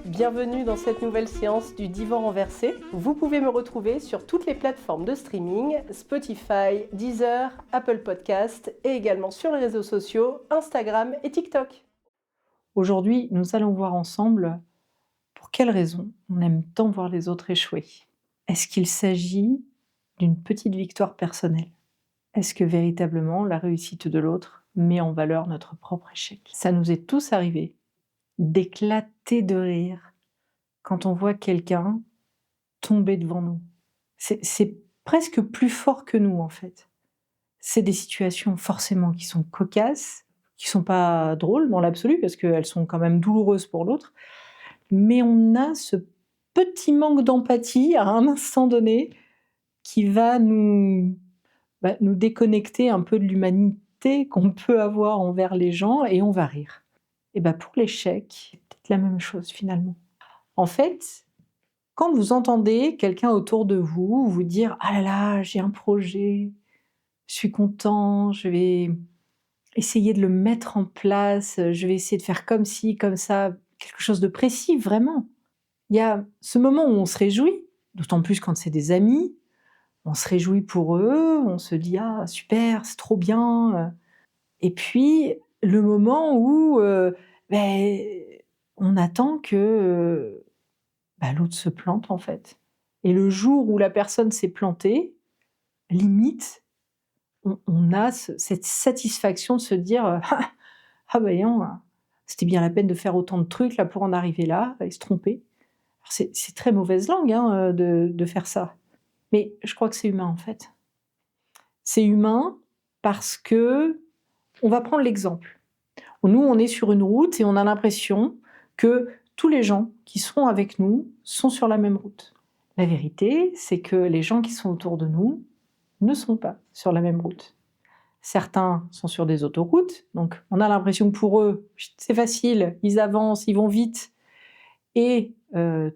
Bienvenue dans cette nouvelle séance du Divan renversé. Vous pouvez me retrouver sur toutes les plateformes de streaming, Spotify, Deezer, Apple Podcast et également sur les réseaux sociaux, Instagram et TikTok. Aujourd'hui, nous allons voir ensemble pour quelles raisons on aime tant voir les autres échouer. Est-ce qu'il s'agit d'une petite victoire personnelle ? Est-ce que véritablement la réussite de l'autre met en valeur notre propre échec ? Ça nous est tous arrivé d'éclater de rire quand on voit quelqu'un tomber devant nous. C'est presque plus fort que nous, en fait. C'est des situations forcément qui sont cocasses, qui sont pas drôles dans l'absolu, parce qu'elles sont quand même douloureuses pour l'autre, mais on a ce petit manque d'empathie à un instant donné qui va nous déconnecter un peu de l'humanité qu'on peut avoir envers les gens, et on va rire. Et pour l'échec, c'est peut-être la même chose finalement. En fait, quand vous entendez quelqu'un autour de vous vous dire « Ah là là, j'ai un projet, je suis content, je vais essayer de le mettre en place, je vais essayer de faire comme ci, comme ça, quelque chose de précis, vraiment ». Il y a ce moment où on se réjouit, d'autant plus quand c'est des amis, on se réjouit pour eux, on se dit « Ah super, c'est trop bien ». Et puis, le moment où on attend que l'autre se plante, en fait. Et le jour où la personne s'est plantée, limite, on a cette satisfaction de se dire « Ah non, c'était bien la peine de faire autant de trucs là pour en arriver là, et se tromper ». C'est très mauvaise langue de faire ça. Mais je crois que c'est humain, en fait. C'est humain parce que on va prendre l'exemple. Nous, on est sur une route et on a l'impression que tous les gens qui sont avec nous sont sur la même route. La vérité, c'est que les gens qui sont autour de nous ne sont pas sur la même route. Certains sont sur des autoroutes, donc on a l'impression que pour eux, c'est facile, ils avancent, ils vont vite, et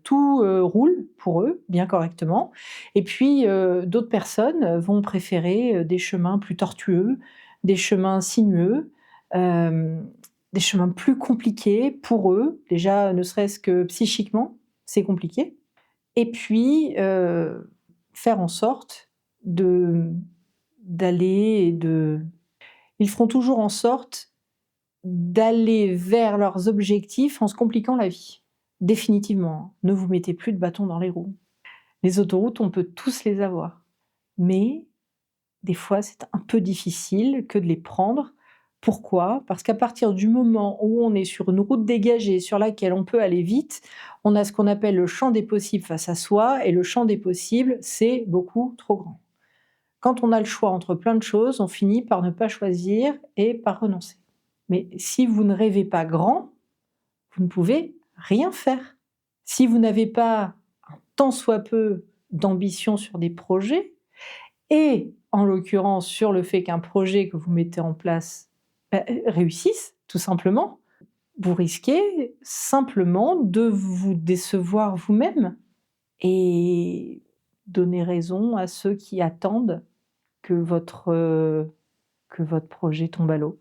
tout roule pour eux, bien correctement. Et puis d'autres personnes vont préférer des chemins plus tortueux, des chemins sinueux, des chemins plus compliqués pour eux, déjà ne serait-ce que psychiquement, c'est compliqué. Et puis faire en sorte d'aller Ils feront toujours en sorte d'aller vers leurs objectifs en se compliquant la vie. Définitivement, ne vous mettez plus de bâtons dans les roues. Les autoroutes, on peut tous les avoir. Mais des fois, c'est un peu difficile que de les prendre. Pourquoi ? Parce qu'à partir du moment où on est sur une route dégagée sur laquelle on peut aller vite, on a ce qu'on appelle le champ des possibles face à soi, et le champ des possibles, c'est beaucoup trop grand. Quand on a le choix entre plein de choses, on finit par ne pas choisir et par renoncer. Mais si vous ne rêvez pas grand, vous ne pouvez rien faire. Si vous n'avez pas un tant soit peu d'ambition sur des projets, et en l'occurrence sur le fait qu'un projet que vous mettez en place réussisse, tout simplement, vous risquez simplement de vous décevoir vous-même et donner raison à ceux qui attendent que votre projet tombe à l'eau,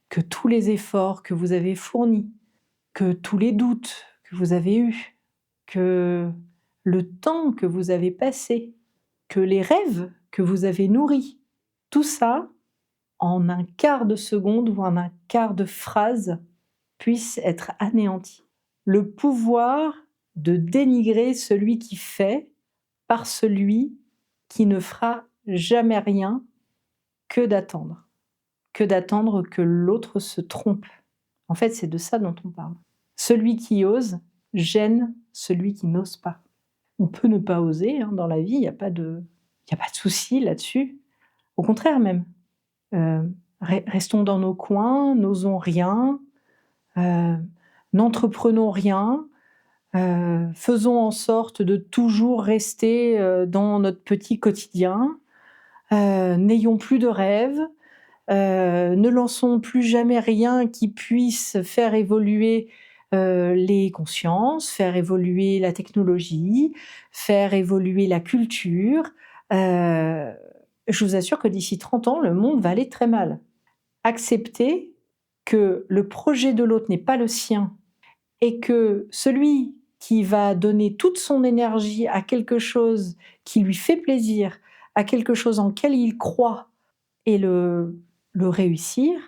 que tous les efforts que vous avez fournis, que tous les doutes que vous avez eus, que le temps que vous avez passé, que les rêves que vous avez nourris, tout ça, en un quart de seconde ou en un quart de phrase, puisse être anéanti. Le pouvoir de dénigrer celui qui fait par celui qui ne fera jamais rien que d'attendre que l'autre se trompe. En fait, c'est de ça dont on parle. Celui qui ose gêne celui qui n'ose pas. On peut ne pas oser dans la vie, il n'y a pas de souci là-dessus. Au contraire même, restons dans nos coins, n'osons rien, n'entreprenons rien, faisons en sorte de toujours rester dans notre petit quotidien, n'ayons plus de rêves, ne lançons plus jamais rien qui puisse faire évoluer les consciences, faire évoluer la technologie, faire évoluer la culture. Je vous assure que d'ici 30 ans, le monde va aller très mal. Accepter que le projet de l'autre n'est pas le sien et que celui qui va donner toute son énergie à quelque chose qui lui fait plaisir, à quelque chose en lequel il croit et le réussir,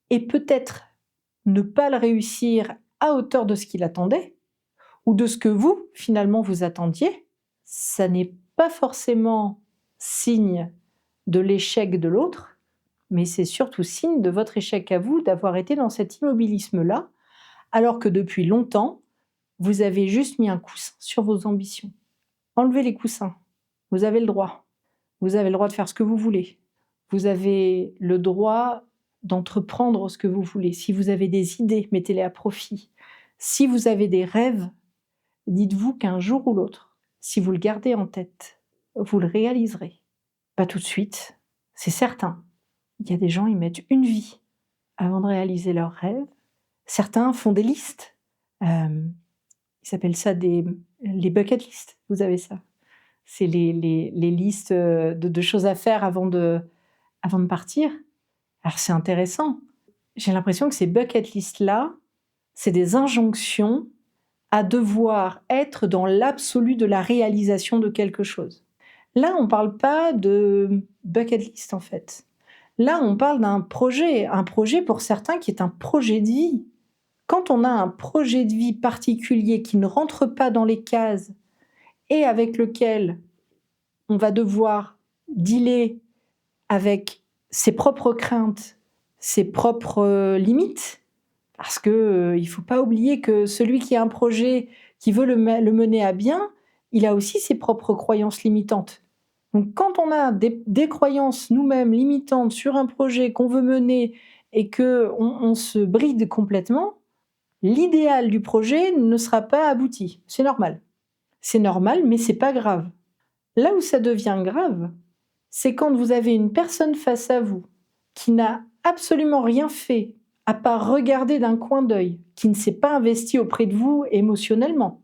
et peut-être ne pas le réussir à hauteur de ce qu'il attendait, ou de ce que vous, finalement, vous attendiez, ça n'est pas forcément signe de l'échec de l'autre, mais c'est surtout signe de votre échec à vous d'avoir été dans cet immobilisme-là, alors que depuis longtemps, vous avez juste mis un coussin sur vos ambitions. Enlevez les coussins. Vous avez le droit. Vous avez le droit de faire ce que vous voulez. Vous avez le droit d'entreprendre ce que vous voulez. Si vous avez des idées, mettez-les à profit. Si vous avez des rêves, dites-vous qu'un jour ou l'autre, si vous le gardez en tête, vous le réaliserez. Pas tout de suite, c'est certain. Il y a des gens, ils mettent une vie avant de réaliser leurs rêves. Certains font des listes. Ils appellent ça les bucket lists. Vous avez ça. C'est les listes de choses à faire avant de partir. Alors c'est intéressant. J'ai l'impression que ces bucket lists-là, c'est des injonctions à devoir être dans l'absolu de la réalisation de quelque chose. Là, on ne parle pas de bucket list en fait. Là, on parle d'un projet. Un projet pour certains qui est un projet de vie. Quand on a un projet de vie particulier qui ne rentre pas dans les cases et avec lequel on va devoir dealer avec ses propres craintes, ses propres limites, parce que il faut pas oublier que celui qui a un projet, qui veut le mener à bien, il a aussi ses propres croyances limitantes. Donc quand on a des croyances nous-mêmes limitantes sur un projet qu'on veut mener et qu'on se bride complètement, l'idéal du projet ne sera pas abouti. C'est normal. C'est normal, mais c'est pas grave. Là où ça devient grave, c'est quand vous avez une personne face à vous qui n'a absolument rien fait à part regarder d'un coin d'œil, qui ne s'est pas investi auprès de vous émotionnellement,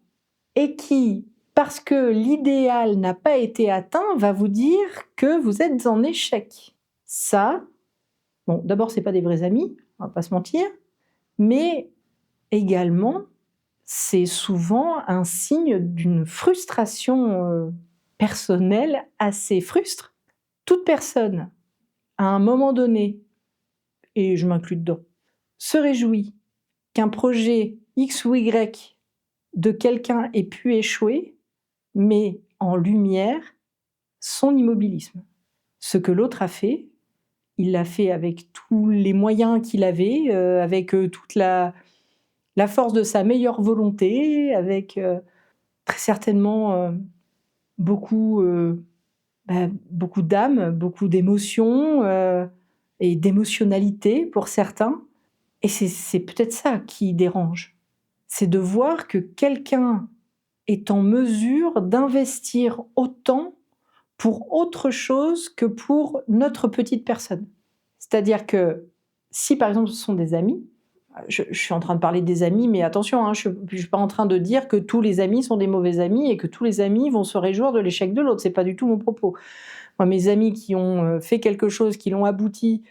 et qui, parce que l'idéal n'a pas été atteint, va vous dire que vous êtes en échec. Ça, bon, d'abord, c'est pas des vrais amis, on va pas se mentir, mais également, c'est souvent un signe d'une frustration personnelle assez frustre. Toute personne, à un moment donné, et je m'inclus dedans, se réjouit qu'un projet X ou Y de quelqu'un ait pu échouer, met en lumière son immobilisme. Ce que l'autre a fait, il l'a fait avec tous les moyens qu'il avait, avec toute la force de sa meilleure volonté, avec très certainement beaucoup d'âme, beaucoup d'émotions et d'émotionnalité pour certains. Et c'est peut-être ça qui dérange. C'est de voir que quelqu'un est en mesure d'investir autant pour autre chose que pour notre petite personne. C'est-à-dire que si par exemple ce sont des amis, je suis en train de parler des amis, mais attention, hein, je ne suis pas en train de dire que tous les amis sont des mauvais amis et que tous les amis vont se réjouir de l'échec de l'autre. C'est pas du tout mon propos. Moi, mes amis qui ont fait quelque chose, qui l'ont abouti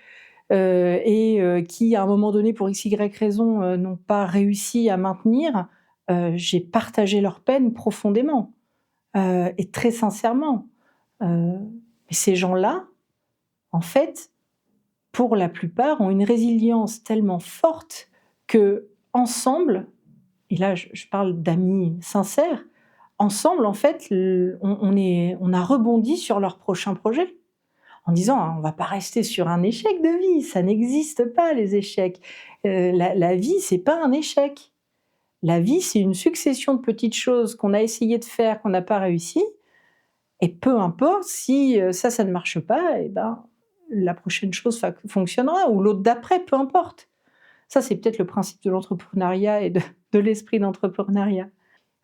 et qui, à un moment donné, pour x, y raison, n'ont pas réussi à maintenir, j'ai partagé leur peine profondément et très sincèrement. Mais ces gens-là, en fait, pour la plupart, ont une résilience tellement forte que ensemble, et là je parle d'amis sincères, ensemble en fait, on a rebondi sur leur prochain projet en disant on va pas rester sur un échec de vie, ça n'existe pas les échecs. La vie c'est pas un échec. La vie c'est une succession de petites choses qu'on a essayé de faire, qu'on n'a pas réussi, et peu importe si ça ne marche pas, et ben la prochaine chose fonctionnera, ou l'autre d'après, peu importe. Ça, c'est peut-être le principe de l'entrepreneuriat et de l'esprit d'entrepreneuriat.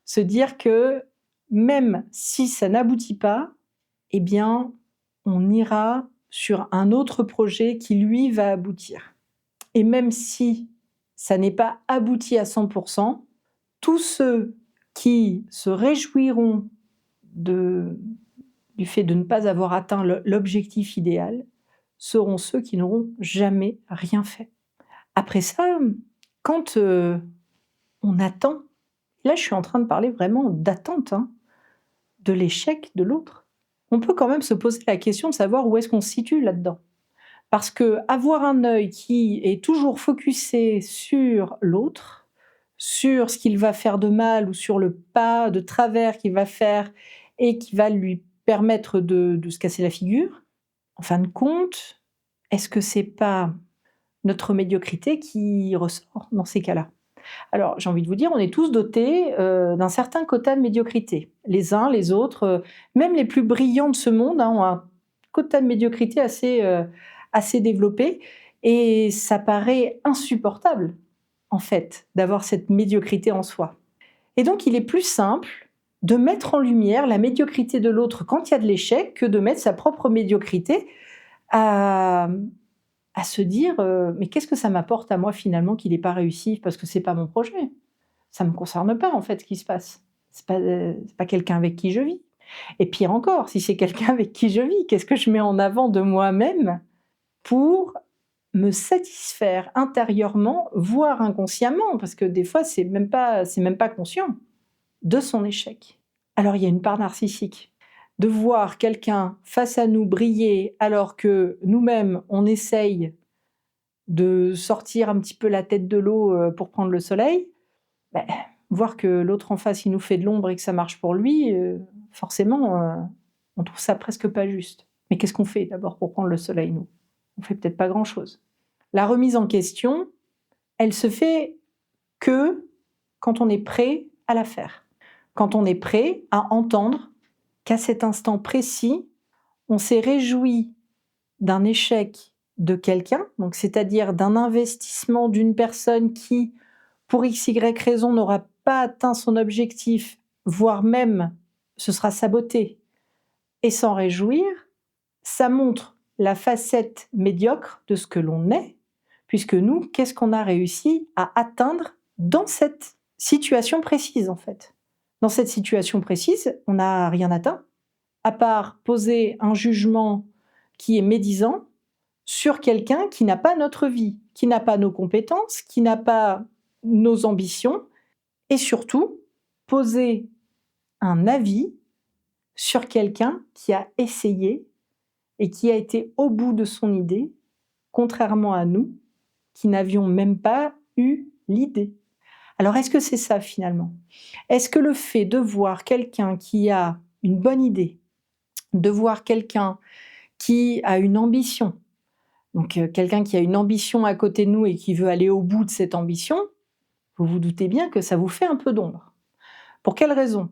Se dire que même si ça n'aboutit pas, eh bien, on ira sur un autre projet qui, lui, va aboutir. Et même si ça n'est pas abouti à 100%, tous ceux qui se réjouiront du fait de ne pas avoir atteint l'objectif idéal seront ceux qui n'auront jamais rien fait. Après ça, quand on attend, là je suis en train de parler vraiment d'attente, hein, de l'échec de l'autre, on peut quand même se poser la question de savoir où est-ce qu'on se situe là-dedans. Parce que avoir un œil qui est toujours focusé sur l'autre, sur ce qu'il va faire de mal ou sur le pas de travers qu'il va faire et qui va lui permettre de se casser la figure, en fin de compte, est-ce que c'est pas notre médiocrité qui ressort dans ces cas-là? Alors, j'ai envie de vous dire, on est tous dotés d'un certain quota de médiocrité. Les uns, les autres, même les plus brillants de ce monde, hein, ont un quota de médiocrité assez développé. Et ça paraît insupportable, en fait, d'avoir cette médiocrité en soi. Et donc, il est plus simple de mettre en lumière la médiocrité de l'autre quand il y a de l'échec que de mettre sa propre médiocrité à se dire mais qu'est-ce que ça m'apporte à moi finalement qu'il n'ait pas réussi parce que c'est pas mon projet. Ça me concerne pas en fait ce qui se passe. C'est pas quelqu'un avec qui je vis. Et pire encore, si c'est quelqu'un avec qui je vis, qu'est-ce que je mets en avant de moi-même pour me satisfaire intérieurement, voire inconsciemment, parce que des fois c'est même pas conscient, de son échec. Alors il y a une part narcissique. De voir quelqu'un face à nous briller alors que nous-mêmes, on essaye de sortir un petit peu la tête de l'eau pour prendre le soleil, ben, voir que l'autre en face, il nous fait de l'ombre et que ça marche pour lui, forcément, on trouve ça presque pas juste. Mais qu'est-ce qu'on fait d'abord pour prendre le soleil, nous? On fait peut-être pas grand-chose. La remise en question, elle se fait que quand on est prêt à la faire. Quand on est prêt à entendre qu'à cet instant précis, on s'est réjoui d'un échec de quelqu'un, donc c'est-à-dire d'un investissement d'une personne qui, pour x, y raison, n'aura pas atteint son objectif, voire même se sera saboté, et s'en réjouir, ça montre la facette médiocre de ce que l'on est, puisque nous, qu'est-ce qu'on a réussi à atteindre dans cette situation précise, en fait? Dans cette situation précise, on n'a rien atteint, à part poser un jugement qui est médisant sur quelqu'un qui n'a pas notre vie, qui n'a pas nos compétences, qui n'a pas nos ambitions, et surtout poser un avis sur quelqu'un qui a essayé et qui a été au bout de son idée, contrairement à nous, qui n'avions même pas eu l'idée. Alors est-ce que c'est ça finalement? Est-ce que le fait de voir quelqu'un qui a une bonne idée, de voir quelqu'un qui a une ambition, donc quelqu'un qui a une ambition à côté de nous et qui veut aller au bout de cette ambition, vous vous doutez bien que ça vous fait un peu d'ombre. Pour quelle raison?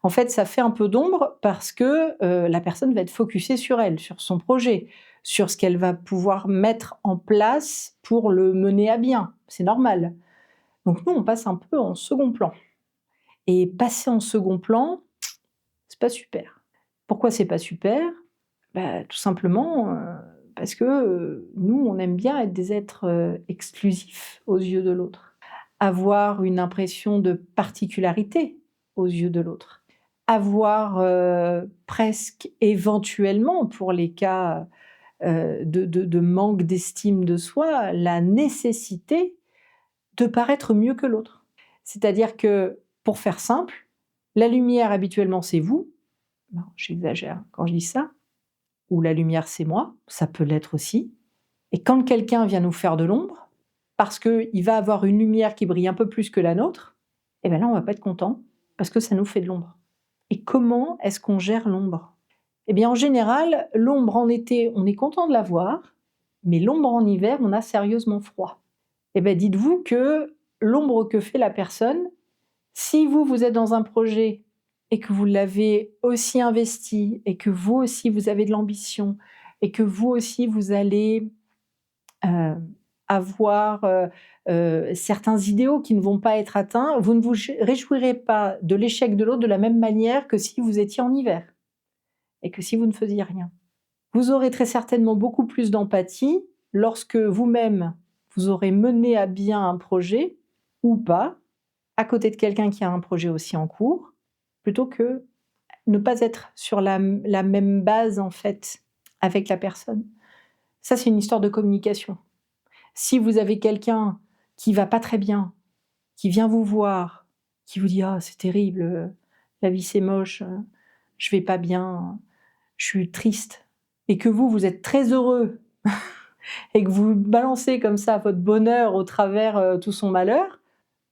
En fait, ça fait un peu d'ombre parce que la personne va être focusée sur elle, sur son projet, sur ce qu'elle va pouvoir mettre en place pour le mener à bien. C'est normal. Donc nous, on passe un peu en second plan. Et passer en second plan, c'est pas super. Pourquoi c'est pas super? Tout simplement parce que nous, on aime bien être des êtres exclusifs aux yeux de l'autre, avoir une impression de particularité aux yeux de l'autre, avoir presque éventuellement, pour les cas de manque d'estime de soi, la nécessité de paraître mieux que l'autre. C'est-à-dire que, pour faire simple, la lumière habituellement c'est vous, bon, j'exagère quand je dis ça, ou la lumière c'est moi, ça peut l'être aussi. Et quand quelqu'un vient nous faire de l'ombre, parce qu'il va avoir une lumière qui brille un peu plus que la nôtre, et bien là on va pas être content, parce que ça nous fait de l'ombre. Et comment est-ce qu'on gère l'ombre? Eh bien en général, l'ombre en été, on est content de la voir, mais l'ombre en hiver, on a sérieusement froid. Eh bien dites-vous que l'ombre que fait la personne, si vous êtes dans un projet et que vous l'avez aussi investi et que vous aussi vous avez de l'ambition et que vous aussi vous allez avoir certains idéaux qui ne vont pas être atteints, vous ne vous réjouirez pas de l'échec de l'autre de la même manière que si vous étiez en hiver et que si vous ne faisiez rien. Vous aurez très certainement beaucoup plus d'empathie lorsque vous-même vous aurez mené à bien un projet ou pas, à côté de quelqu'un qui a un projet aussi en cours, plutôt que ne pas être sur la même base, en fait, avec la personne. Ça, c'est une histoire de communication. Si vous avez quelqu'un qui va pas très bien, qui vient vous voir, qui vous dit: «Ah, c'est terrible, la vie c'est moche, je vais pas bien, je suis triste», et que vous êtes très heureux et que vous balancez comme ça votre bonheur au travers, tout son malheur,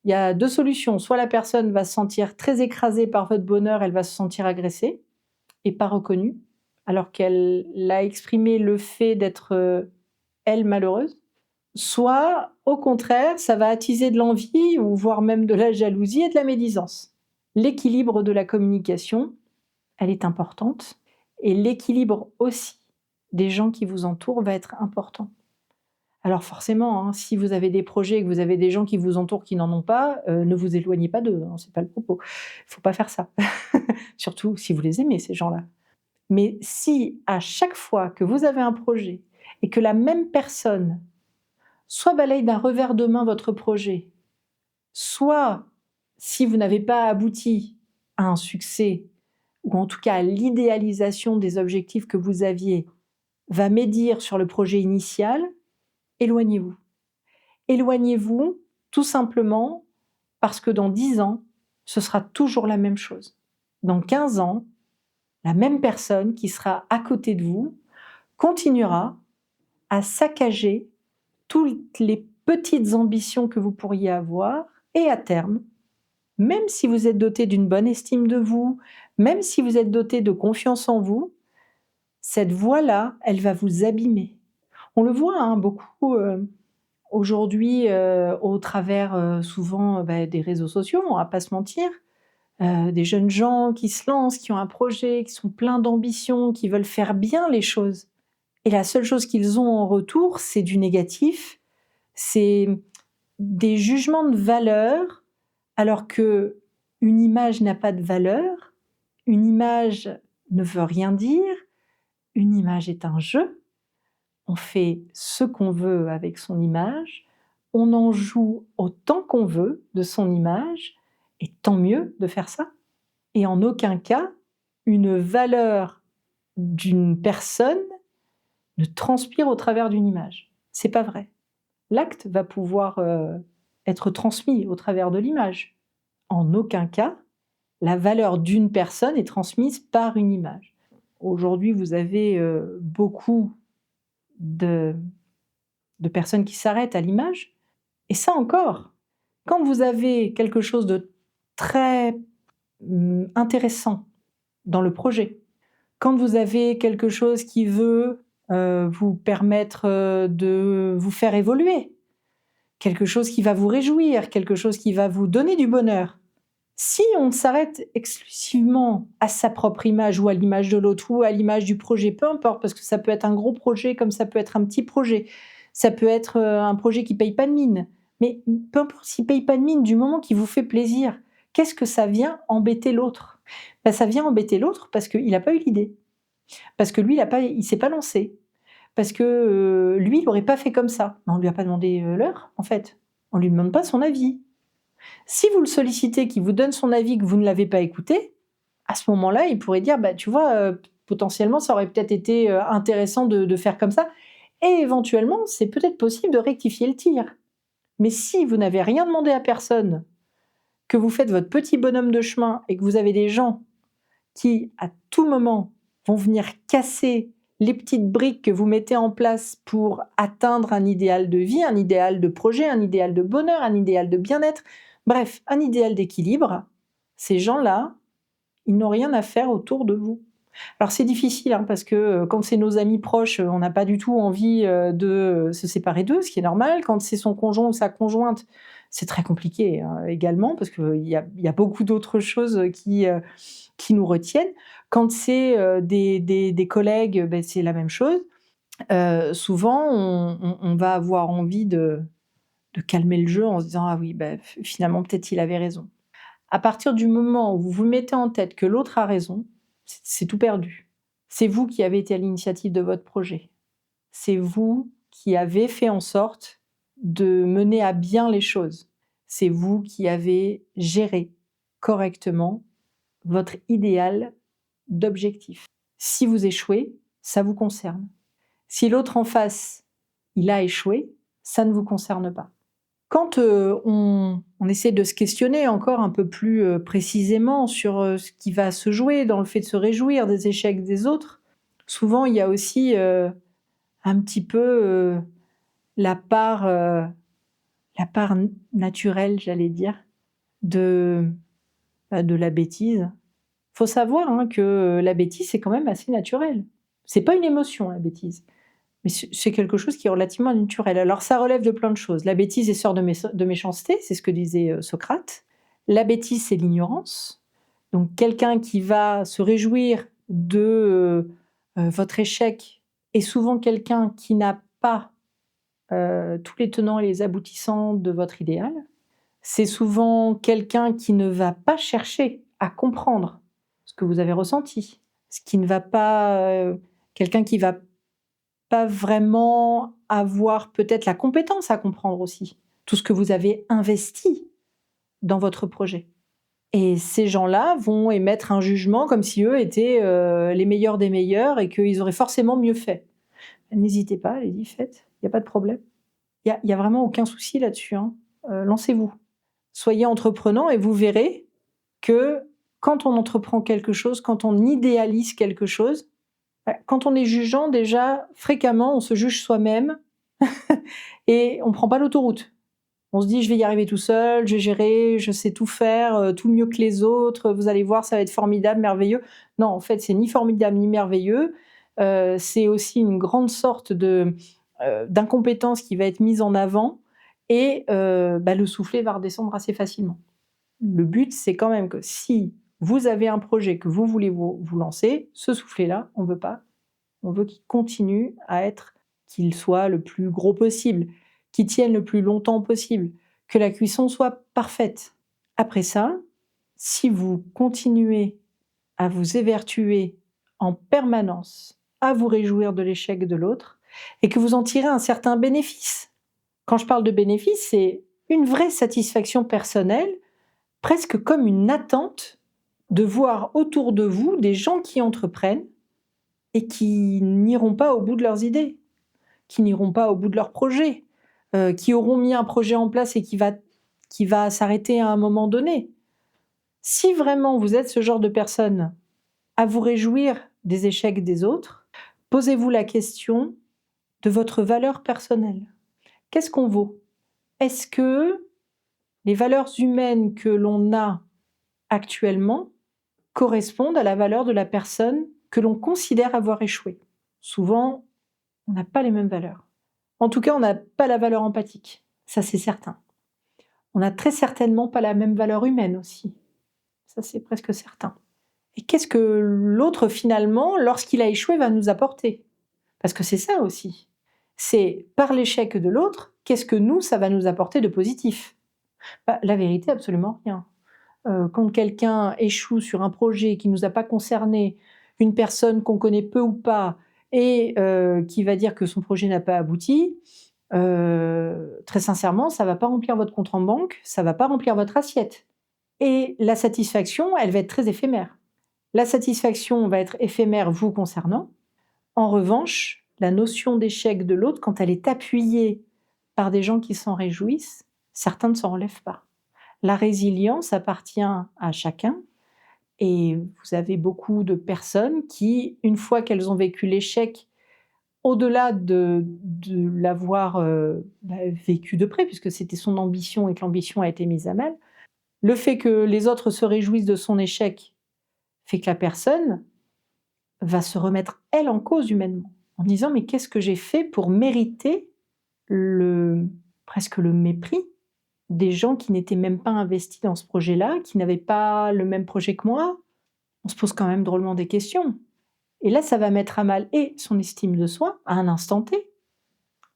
il y a 2 solutions. Soit la personne va se sentir très écrasée par votre bonheur, elle va se sentir agressée et pas reconnue, alors qu'elle a exprimé le fait d'être, elle, malheureuse. Soit, au contraire, ça va attiser de l'envie ou voire même de la jalousie et de la médisance. L'équilibre de la communication, elle est importante, et l'équilibre aussi des gens qui vous entourent va être important. Alors forcément, hein, si vous avez des projets et que vous avez des gens qui vous entourent qui n'en ont pas, ne vous éloignez pas d'eux, hein, c'est pas le propos. Il faut pas faire ça. Surtout si vous les aimez, ces gens-là. Mais si à chaque fois que vous avez un projet et que la même personne soit balaye d'un revers de main votre projet, soit, si vous n'avez pas abouti à un succès, ou en tout cas à l'idéalisation des objectifs que vous aviez, va médire sur le projet initial, éloignez-vous. Éloignez-vous tout simplement parce que dans 10 ans, ce sera toujours la même chose. Dans 15 ans, la même personne qui sera à côté de vous continuera à saccager toutes les petites ambitions que vous pourriez avoir, et à terme, même si vous êtes doté d'une bonne estime de vous, même si vous êtes doté de confiance en vous, cette voie-là, elle va vous abîmer. On le voit, hein, beaucoup, aujourd'hui, au travers, souvent, des réseaux sociaux, on va pas se mentir. Des jeunes gens qui se lancent, qui ont un projet, qui sont pleins d'ambition, qui veulent faire bien les choses, et la seule chose qu'ils ont en retour, c'est du négatif, c'est des jugements de valeur, alors qu'une image n'a pas de valeur, une image ne veut rien dire, une image est un jeu. On fait ce qu'on veut avec son image, on en joue autant qu'on veut de son image, et tant mieux de faire ça. Et en aucun cas, une valeur d'une personne ne transpire au travers d'une image. C'est pas vrai. L'acte va pouvoir être transmis au travers de l'image. En aucun cas, la valeur d'une personne est transmise par une image. Aujourd'hui, vous avez beaucoup de personnes qui s'arrêtent à l'image, et ça encore, quand vous avez quelque chose de très intéressant dans le projet, quand vous avez quelque chose qui veut vous permettre de vous faire évoluer, quelque chose qui va vous réjouir, quelque chose qui va vous donner du bonheur. Si on s'arrête exclusivement à sa propre image ou à l'image de l'autre ou à l'image du projet, peu importe, parce que ça peut être un gros projet comme ça peut être un petit projet, ça peut être un projet qui paye pas de mine, mais peu importe s'il paye pas de mine, du moment qu'il vous fait plaisir, qu'est-ce que ça vient embêter l'autre? Ça vient embêter l'autre parce qu'il n'a pas eu l'idée, parce que lui il s'est pas lancé, parce que lui il aurait pas fait comme ça. Mais on lui a pas demandé l'heure en fait, on lui demande pas son avis. Si vous le sollicitez, qu'il vous donne son avis, que vous ne l'avez pas écouté, à ce moment-là, il pourrait dire: «Bah, tu vois, potentiellement, ça aurait peut-être été, intéressant de faire comme ça», et éventuellement, c'est peut-être possible de rectifier le tir. Mais si vous n'avez rien demandé à personne, que vous faites votre petit bonhomme de chemin et que vous avez des gens qui, à tout moment, vont venir casser les petites briques que vous mettez en place pour atteindre un idéal de vie, un idéal de projet, un idéal de bonheur, un idéal de bien-être, bref, un idéal d'équilibre, ces gens-là, ils n'ont rien à faire autour de vous. Alors c'est difficile, hein, parce que quand c'est nos amis proches, on n'a pas du tout envie de se séparer d'eux, ce qui est normal. Quand c'est son conjoint ou sa conjointe, c'est très compliqué également, parce qu'il y a beaucoup d'autres choses qui nous retiennent. Quand c'est des collègues, c'est la même chose. Souvent, on va avoir envie de calmer le jeu en se disant: «Ah oui, finalement, peut-être il avait raison». À partir du moment où vous vous mettez en tête que l'autre a raison, c'est tout perdu. C'est vous qui avez été à l'initiative de votre projet. C'est vous qui avez fait en sorte de mener à bien les choses. C'est vous qui avez géré correctement votre idéal d'objectif. Si vous échouez, ça vous concerne. Si l'autre en face, il a échoué, ça ne vous concerne pas. Quand on essaie de se questionner encore un peu plus précisément sur ce qui va se jouer dans le fait de se réjouir des échecs des autres, souvent il y a aussi un petit peu la part naturelle, j'allais dire, de la bêtise. Faut savoir que la bêtise, c'est quand même assez naturel. C'est pas une émotion, la bêtise. Mais c'est quelque chose qui est relativement naturel. Alors ça relève de plein de choses. La bêtise est sort de méchanceté, c'est ce que disait Socrate. La bêtise, c'est l'ignorance. Donc quelqu'un qui va se réjouir de votre échec est souvent quelqu'un qui n'a pas tous les tenants et les aboutissants de votre idéal. C'est souvent quelqu'un qui ne va pas chercher à comprendre ce que vous avez ressenti, ce qui ne va pas, quelqu'un qui va pas vraiment avoir peut-être la compétence à comprendre aussi tout ce que vous avez investi dans votre projet. Et ces gens-là vont émettre un jugement comme si eux étaient les meilleurs des meilleurs et qu'ils auraient forcément mieux fait. N'hésitez pas, allez-y, faites, il n'y a pas de problème. Il y a vraiment aucun souci là-dessus, hein. Lancez-vous. Soyez entreprenant et vous verrez que quand on entreprend quelque chose, quand on idéalise quelque chose, quand on est jugeant, déjà, fréquemment, on se juge soi-même et on ne prend pas l'autoroute. On se dit: «Je vais y arriver tout seul, je vais gérer, je sais tout faire, tout mieux que les autres, vous allez voir, ça va être formidable, merveilleux». Non, en fait, c'est ni formidable ni merveilleux. C'est aussi une grande sorte d'incompétence qui va être mise en avant et le soufflet va redescendre assez facilement. Le but, c'est quand même que si vous avez un projet que vous voulez vous lancer, ce soufflet-là, on veut pas. On veut qu'il continue à être qu'il soit le plus gros possible, qu'il tienne le plus longtemps possible, que la cuisson soit parfaite. Après ça, si vous continuez à vous évertuer en permanence, à vous réjouir de l'échec de l'autre et que vous en tirez un certain bénéfice. Quand je parle de bénéfice, c'est une vraie satisfaction personnelle, presque comme une attente de voir autour de vous des gens qui entreprennent et qui n'iront pas au bout de leurs idées, qui n'iront pas au bout de leurs projets, qui auront mis un projet en place et qui va s'arrêter à un moment donné. Si vraiment vous êtes ce genre de personne à vous réjouir des échecs des autres, posez-vous la question de votre valeur personnelle. Qu'est-ce qu'on vaut? Est-ce que les valeurs humaines que l'on a actuellement correspondent à la valeur de la personne que l'on considère avoir échoué? Souvent, on n'a pas les mêmes valeurs. En tout cas, on n'a pas la valeur empathique, ça c'est certain. On n'a très certainement pas la même valeur humaine aussi, ça c'est presque certain. Et qu'est-ce que l'autre finalement, lorsqu'il a échoué, va nous apporter? Parce que c'est ça aussi. C'est par l'échec de l'autre, qu'est-ce que nous, ça va nous apporter de positif? La vérité, absolument rien. Quand quelqu'un échoue sur un projet qui ne nous a pas concerné, une personne qu'on connaît peu ou pas et qui va dire que son projet n'a pas abouti, très sincèrement, ça ne va pas remplir votre compte en banque, ça ne va pas remplir votre assiette. Et la satisfaction, elle va être très éphémère. La satisfaction va être éphémère vous concernant. En revanche, la notion d'échec de l'autre, quand elle est appuyée par des gens qui s'en réjouissent, certains ne s'en relèvent pas. La résilience appartient à chacun et vous avez beaucoup de personnes qui, une fois qu'elles ont vécu l'échec, au-delà de l'avoir vécu de près, puisque c'était son ambition et que l'ambition a été mise à mal, le fait que les autres se réjouissent de son échec fait que la personne va se remettre, elle, en cause humainement, en disant: «Mais qu'est-ce que j'ai fait pour mériter presque le mépris des gens qui n'étaient même pas investis dans ce projet-là, qui n'avaient pas le même projet que moi?» On se pose quand même drôlement des questions. Et là, ça va mettre à mal et son estime de soi, à un instant T,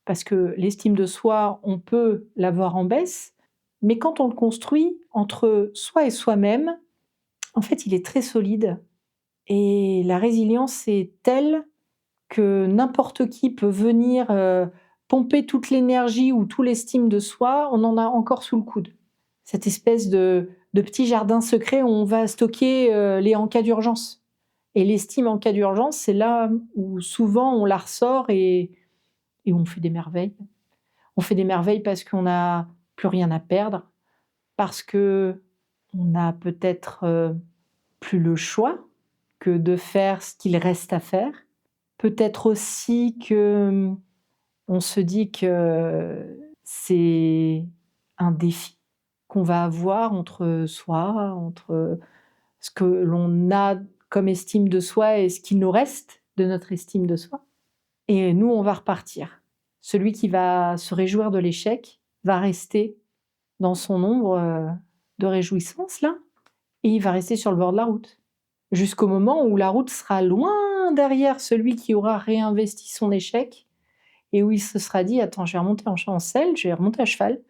parce que l'estime de soi, on peut l'avoir en baisse, mais quand on le construit entre soi et soi-même, en fait, il est très solide. Et la résilience est telle que n'importe qui peut venir pomper toute l'énergie ou tout l'estime de soi, on en a encore sous le coude. Cette espèce de petit jardin secret où on va stocker les en cas d'urgence. Et l'estime en cas d'urgence, c'est là où souvent on la ressort et on fait des merveilles. On fait des merveilles parce qu'on n'a plus rien à perdre, parce qu'on n'a peut-être plus le choix que de faire ce qu'il reste à faire. Peut-être aussi que on se dit que c'est un défi qu'on va avoir entre soi, entre ce que l'on a comme estime de soi et ce qu'il nous reste de notre estime de soi. Et nous, on va repartir. Celui qui va se réjouir de l'échec va rester dans son ombre de réjouissance, là, et il va rester sur le bord de la route. Jusqu'au moment où la route sera loin derrière celui qui aura réinvesti son échec et où il se sera dit: «Attends, je vais remonter en selle, je vais remonter à cheval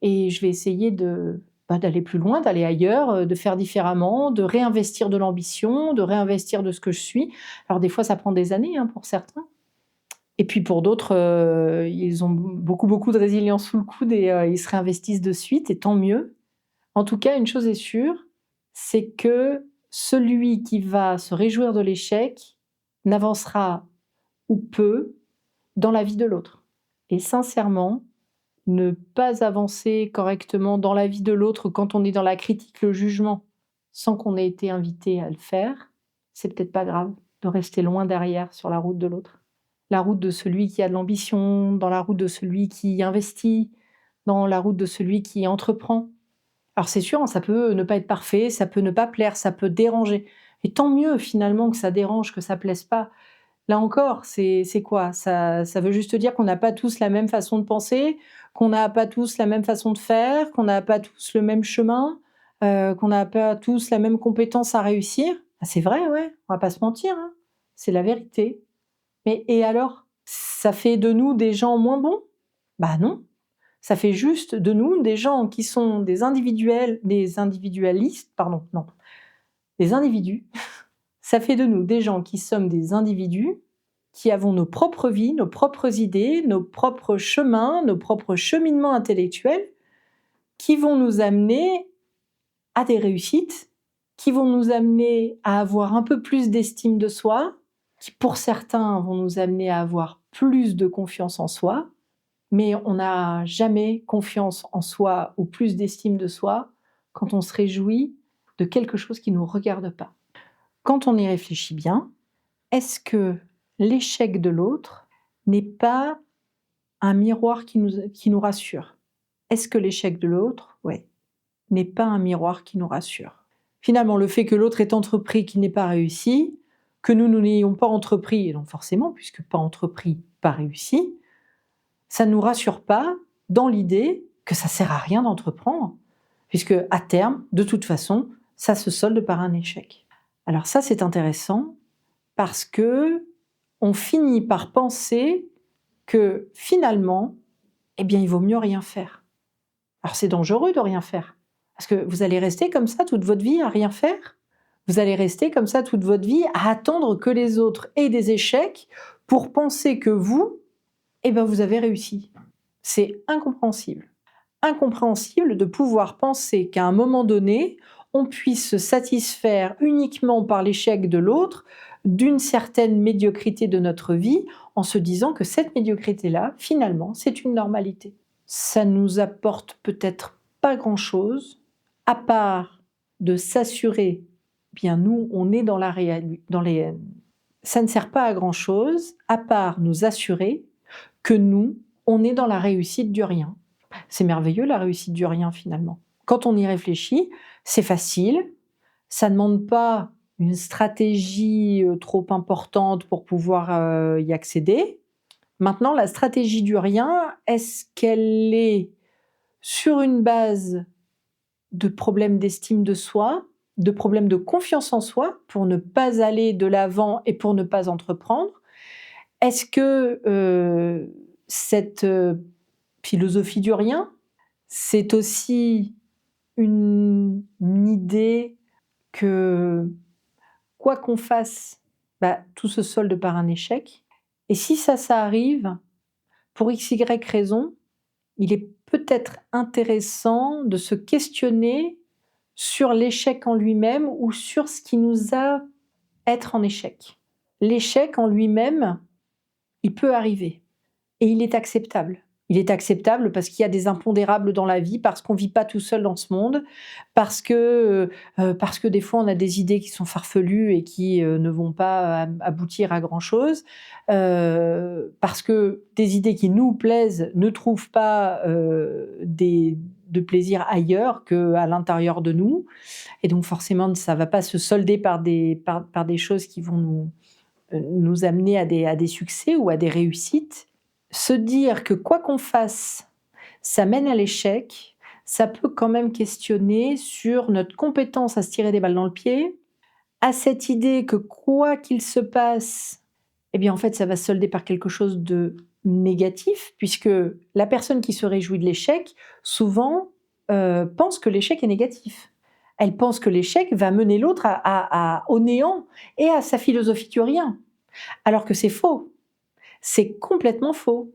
et je vais essayer d'aller plus loin, d'aller ailleurs, de faire différemment, de réinvestir de l'ambition, de réinvestir de ce que je suis». Alors des fois, ça prend des années, hein, pour certains. Et puis pour d'autres ils ont beaucoup de résilience sous le coude et ils se réinvestissent de suite et tant mieux. En tout cas, une chose est sûre, c'est que celui qui va se réjouir de l'échec n'avancera ou peu dans la vie de l'autre. Et sincèrement, ne pas avancer correctement dans la vie de l'autre quand on est dans la critique, le jugement, sans qu'on ait été invité à le faire, c'est peut-être pas grave de rester loin derrière sur la route de l'autre. La route de celui qui a de l'ambition, dans la route de celui qui investit, dans la route de celui qui entreprend. Alors c'est sûr, hein, ça peut ne pas être parfait, ça peut ne pas plaire, ça peut déranger. Et tant mieux finalement que ça dérange, que ça plaise pas. Là encore, c'est quoi? Ça veut juste dire qu'on n'a pas tous la même façon de penser, qu'on n'a pas tous la même façon de faire, qu'on n'a pas tous le même chemin, qu'on n'a pas tous la même compétence à réussir. Bah, c'est vrai, ouais, on va pas se mentir, hein. C'est la vérité. Mais et alors? Ça fait de nous des gens moins bons? Bah non. Ça fait juste de nous des gens qui sont des individualistes, pardon, non, des individus. Ça fait de nous des gens qui sommes des individus, qui avons nos propres vies, nos propres idées, nos propres chemins, nos propres cheminements intellectuels, qui vont nous amener à des réussites, qui vont nous amener à avoir un peu plus d'estime de soi, qui pour certains vont nous amener à avoir plus de confiance en soi, mais on n'a jamais confiance en soi ou plus d'estime de soi quand on se réjouit de quelque chose qui ne nous regarde pas. Quand on y réfléchit bien, est-ce que l'échec de l'autre n'est pas un miroir qui nous rassure? Est-ce que l'échec de l'autre, ouais, n'est pas un miroir qui nous rassure? Finalement, le fait que l'autre ait entrepris, qu'il n'ait pas réussi, que nous n'ayons pas entrepris, et donc forcément, puisque pas entrepris, pas réussi, ça ne nous rassure pas dans l'idée que ça sert à rien d'entreprendre, puisque à terme, de toute façon, ça se solde par un échec. Alors ça, c'est intéressant parce que on finit par penser que finalement, eh bien, il vaut mieux rien faire. Alors c'est dangereux de rien faire, parce que vous allez rester comme ça toute votre vie à rien faire. Vous allez rester comme ça toute votre vie à attendre que les autres aient des échecs pour penser que vous, eh ben, vous avez réussi. C'est incompréhensible. Incompréhensible de pouvoir penser qu'à un moment donné, on puisse se satisfaire uniquement par l'échec de l'autre, d'une certaine médiocrité de notre vie, en se disant que cette médiocrité-là, finalement, c'est une normalité. Ça nous apporte peut-être pas grand-chose, à part de s'assurer, bien nous, on est dans la réalité, ça ne sert pas à grand-chose, à part nous assurer que nous, on est dans la réussite du rien. C'est merveilleux la réussite du rien finalement. Quand on y réfléchit, c'est facile, ça ne demande pas une stratégie trop importante pour pouvoir y accéder. Maintenant, la stratégie du rien, est-ce qu'elle est sur une base de problèmes d'estime de soi, de problèmes de confiance en soi, pour ne pas aller de l'avant et pour ne pas entreprendre? Est-ce que cette philosophie du rien, c'est aussi une idée que quoi qu'on fasse, bah, tout se solde par un échec? Et si ça arrive, pour XY raison, il est peut-être intéressant de se questionner sur l'échec en lui-même ou sur ce qui nous a être en échec. L'échec en lui-même, il peut arriver et il est acceptable. Il est acceptable parce qu'il y a des impondérables dans la vie, parce qu'on ne vit pas tout seul dans ce monde, parce que des fois on a des idées qui sont farfelues et qui ne vont pas aboutir à grand-chose, parce que des idées qui nous plaisent ne trouvent pas de plaisir ailleurs qu'à l'intérieur de nous. Et donc forcément, ça ne va pas se solder par des choses qui vont nous amener à des succès ou à des réussites. Se dire que quoi qu'on fasse, ça mène à l'échec, ça peut quand même questionner sur notre compétence à se tirer des balles dans le pied, à cette idée que quoi qu'il se passe, eh bien en fait ça va se solder par quelque chose de négatif, puisque la personne qui se réjouit de l'échec, souvent pense que l'échec est négatif. Elle pense que l'échec va mener l'autre au néant et à sa philosophie du rien, alors que c'est faux. C'est complètement faux.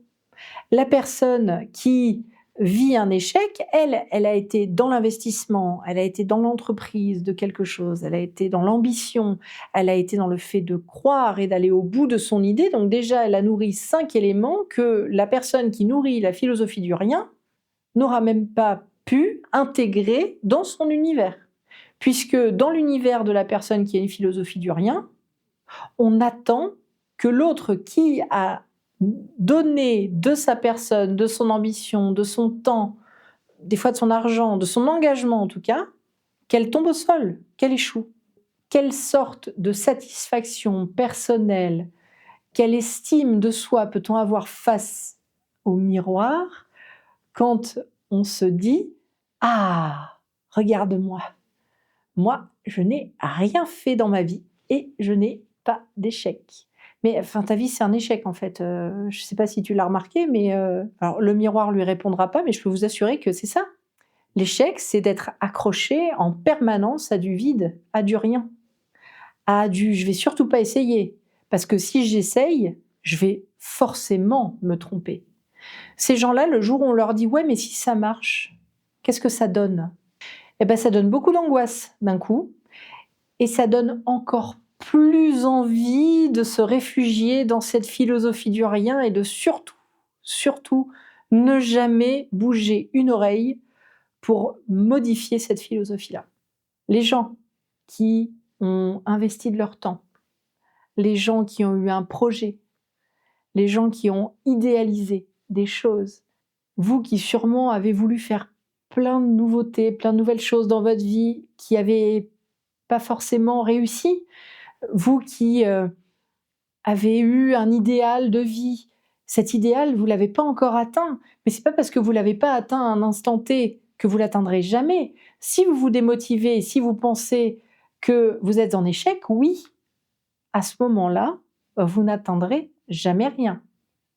La personne qui vit un échec, elle a été dans l'investissement, elle a été dans l'entreprise de quelque chose, elle a été dans l'ambition, elle a été dans le fait de croire et d'aller au bout de son idée. Donc déjà, elle a nourri 5 éléments que la personne qui nourrit la philosophie du rien n'aura même pas pu intégrer dans son univers. Puisque dans l'univers de la personne qui a une philosophie du rien, on attend que l'autre qui a donné de sa personne, de son ambition, de son temps, des fois de son argent, de son engagement en tout cas, qu'elle tombe au sol, qu'elle échoue. Quelle sorte de satisfaction personnelle, quelle estime de soi peut-on avoir face au miroir quand on se dit « Ah, regarde-moi, moi, je n'ai rien fait dans ma vie et je n'ai pas d'échec. » Mais enfin, ta vie, c'est un échec en fait. Je ne sais pas si tu l'as remarqué, mais alors, le miroir lui répondra pas, mais je peux vous assurer que c'est ça. L'échec, c'est d'être accroché en permanence à du vide, à du rien, à du « je vais surtout pas essayer », parce que si j'essaye, je vais forcément me tromper. Ces gens-là, le jour où on leur dit « ouais, mais si ça marche, qu'est-ce que ça donne ?» Eh ben, ça donne beaucoup d'angoisse d'un coup, et ça donne encore plus envie de se réfugier dans cette philosophie du rien et de surtout, ne jamais bouger une oreille pour modifier cette philosophie-là. Les gens qui ont investi de leur temps, les gens qui ont eu un projet, les gens qui ont idéalisé des choses, vous qui sûrement avez voulu faire plein de nouveautés, plein de nouvelles choses dans votre vie qui n'avaient pas forcément réussi, vous qui avez eu un idéal de vie, cet idéal, vous ne l'avez pas encore atteint, mais ce n'est pas parce que vous ne l'avez pas atteint à un instant T que vous l'atteindrez jamais. Si vous vous démotivez, si vous pensez que vous êtes en échec, oui, à ce moment-là, vous n'atteindrez jamais rien,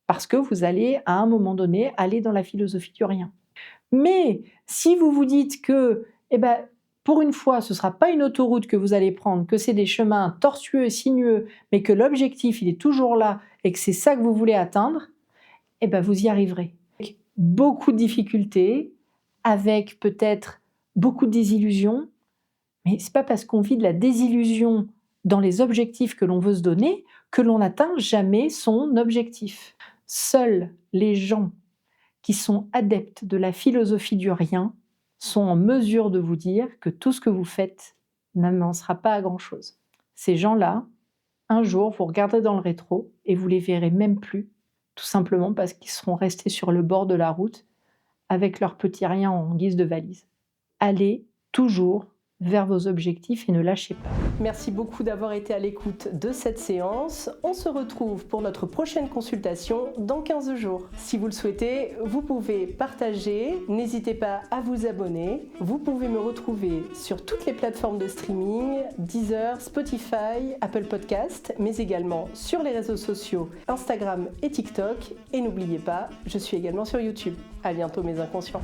parce que vous allez, à un moment donné, aller dans la philosophie du rien. Mais si vous vous dites que, pour une fois, ce ne sera pas une autoroute que vous allez prendre, que c'est des chemins tortueux et sinueux, mais que l'objectif, il est toujours là et que c'est ça que vous voulez atteindre, vous y arriverez. Avec beaucoup de difficultés, avec peut-être beaucoup de désillusions, mais ce n'est pas parce qu'on vit de la désillusion dans les objectifs que l'on veut se donner que l'on n'atteint jamais son objectif. Seuls les gens qui sont adeptes de la philosophie du rien sont en mesure de vous dire que tout ce que vous faites n'avancera pas à grand-chose. Ces gens-là, un jour, vous regarderez dans le rétro et vous les verrez même plus, tout simplement parce qu'ils seront restés sur le bord de la route avec leur petit rien en guise de valise. Allez toujours vers vos objectifs et ne lâchez pas. Merci beaucoup d'avoir été à l'écoute de cette séance. On se retrouve pour notre prochaine consultation dans 15 jours. Si vous le souhaitez, vous pouvez partager, n'hésitez pas à vous abonner. Vous pouvez me retrouver sur toutes les plateformes de streaming, Deezer, Spotify, Apple Podcast, mais également sur les réseaux sociaux Instagram et TikTok. Et n'oubliez pas, je suis également sur YouTube. À bientôt mes inconscients.